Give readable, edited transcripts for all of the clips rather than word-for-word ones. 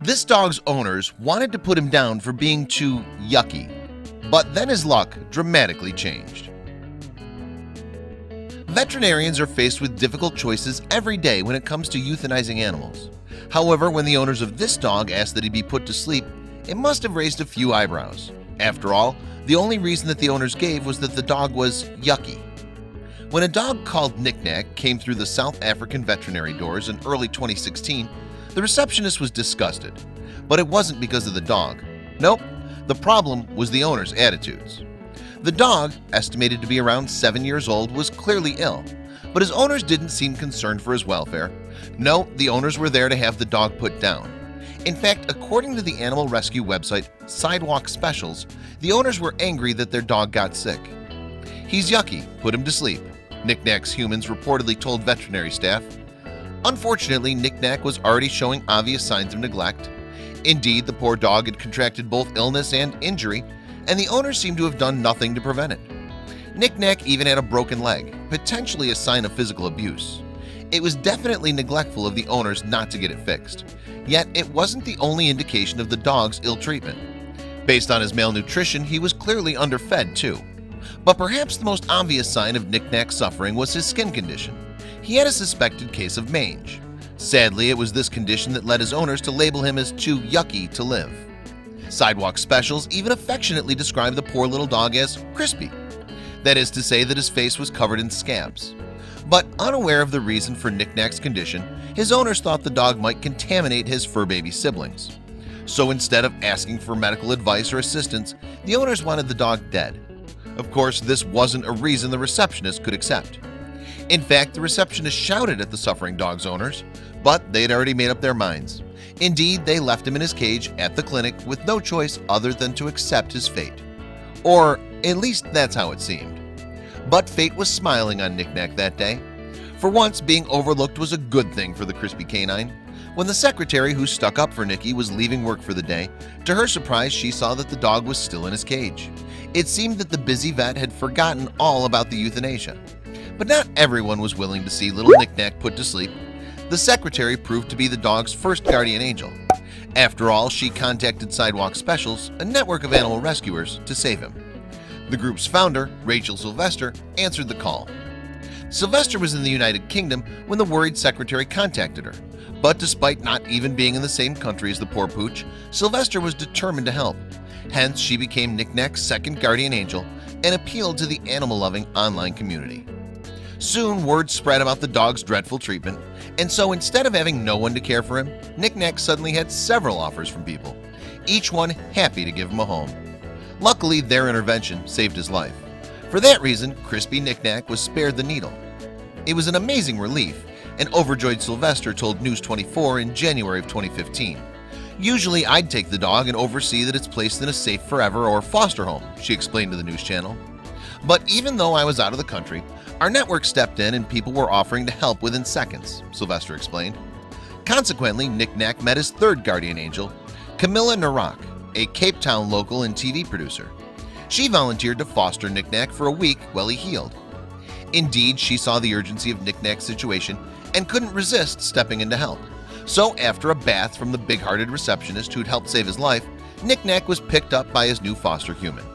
This dog's owners wanted to put him down for being too yucky, but then his luck dramatically changed. Veterinarians are faced with difficult choices every day when it comes to euthanizing animals. However, when the owners of this dog asked that he be put to sleep, it must have raised a few eyebrows. After all, the only reason that the owners gave was that the dog was yucky. When a dog called Knick Knack came through the South African veterinary doors in early 2016, the receptionist was disgusted. But it wasn't because of the dog. Nope, the problem was the owner's attitudes. The dog, estimated to be around 7 years old, was clearly ill, but his owners didn't seem concerned for his welfare. No, the owners were there to have the dog put down. In fact, according to the animal rescue website Sidewalk Specials, the owners were angry that their dog got sick. "He's yucky, put him to sleep," Knick Knack's humans reportedly told veterinary staff. Unfortunately, Knick Knack was already showing obvious signs of neglect. Indeed, the poor dog had contracted both illness and injury, and the owners seemed to have done nothing to prevent it. Knick Knack even had a broken leg, potentially a sign of physical abuse. It was definitely neglectful of the owners not to get it fixed. Yet it wasn't the only indication of the dog's ill treatment. Based on his malnutrition, he was clearly underfed too. But perhaps the most obvious sign of Knick Knack's suffering was his skin condition. He had a suspected case of mange. Sadly, it was this condition that led his owners to label him as too yucky to live. Sidewalk Specials even affectionately described the poor little dog as crispy. That is to say that his face was covered in scabs. But unaware of the reason for Knick Knack's condition, his owners thought the dog might contaminate his fur baby siblings. So instead of asking for medical advice or assistance, the owners wanted the dog dead. Of course, this wasn't a reason the receptionist could accept. In fact, the receptionist shouted at the suffering dog's owners, but they had already made up their minds. Indeed, they left him in his cage at the clinic with no choice other than to accept his fate. Or at least that's how it seemed. But fate was smiling on Knick Knack that day. For once, being overlooked was a good thing for the crispy canine. When the secretary who stuck up for Nicky was leaving work for the day, to her surprise she saw that the dog was still in his cage. It seemed that the busy vet had forgotten all about the euthanasia. But not everyone was willing to see little Knick Knack put to sleep. The secretary proved to be the dog's first guardian angel. After all, she contacted Sidewalk Specials, a network of animal rescuers, to save him. The group's founder, Rachel Sylvester, answered the call. Sylvester was in the United Kingdom when the worried secretary contacted her. But despite not even being in the same country as the poor pooch, Sylvester was determined to help. Hence, she became Knick Knack's second guardian angel and appealed to the animal-loving online community. Soon, word spread about the dog's dreadful treatment, and so instead of having no one to care for him, Knick Knack suddenly had several offers from people, each one happy to give him a home. Luckily, their intervention saved his life. For that reason, crispy Knick Knack was spared the needle. It was an amazing relief, and overjoyed Sylvester told News 24 in January of 2015. "Usually I'd take the dog and oversee that it's placed in a safe forever or foster home," she explained to the news channel. "But even though I was out of the country, our network stepped in and people were offering to help within seconds," Sylvester explained. Consequently, Knick Knack met his third guardian angel, Camilla Narak, a Cape Town local and TV producer. She volunteered to foster Knick Knack for a week while he healed. Indeed, she saw the urgency of Knick Knack's situation and couldn't resist stepping in to help. So after a bath from the big-hearted receptionist who'd helped save his life, Knick Knack was picked up by his new foster human.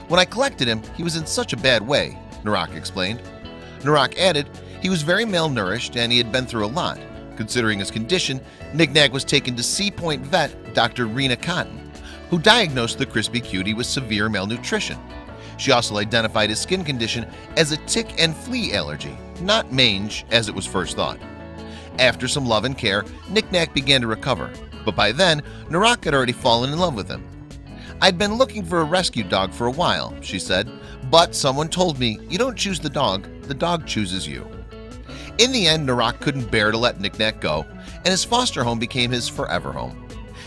"When I collected him, he was in such a bad way," Narak explained. Narak added, "He was very malnourished and he had been through a lot. Considering his condition, Knick Knack was taken to Sea Point vet Dr. Rena Cotton, who diagnosed the crispy cutie with severe malnutrition. She also identified his skin condition as a tick and flea allergy, not mange as it was first thought. After some love and care, Knick Knack began to recover, but by then, Narak had already fallen in love with him. "I'd been looking for a rescue dog for a while," she said, "but someone told me, you don't choose the dog chooses you." In the end, Narak couldn't bear to let Knick Knack go, and his foster home became his forever home.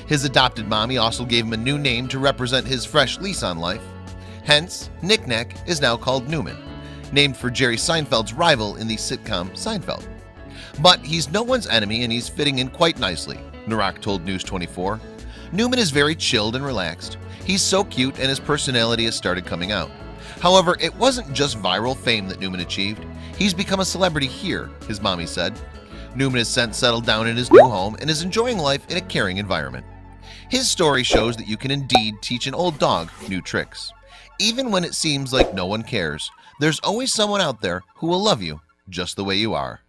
His adopted mommy also gave him a new name to represent his fresh lease on life. Hence, Knick Knack is now called Newman, named for Jerry Seinfeld's rival in the sitcom Seinfeld. But he's no one's enemy and he's fitting in quite nicely, Narak told News 24. Newman is very chilled and relaxed. He's so cute and his personality has started coming out. However, it wasn't just viral fame that Newman achieved. He's become a celebrity here, his mommy said. Newman has since settled down in his new home and is enjoying life in a caring environment. His story shows that you can indeed teach an old dog new tricks. Even when it seems like no one cares, there's always someone out there who will love you just the way you are.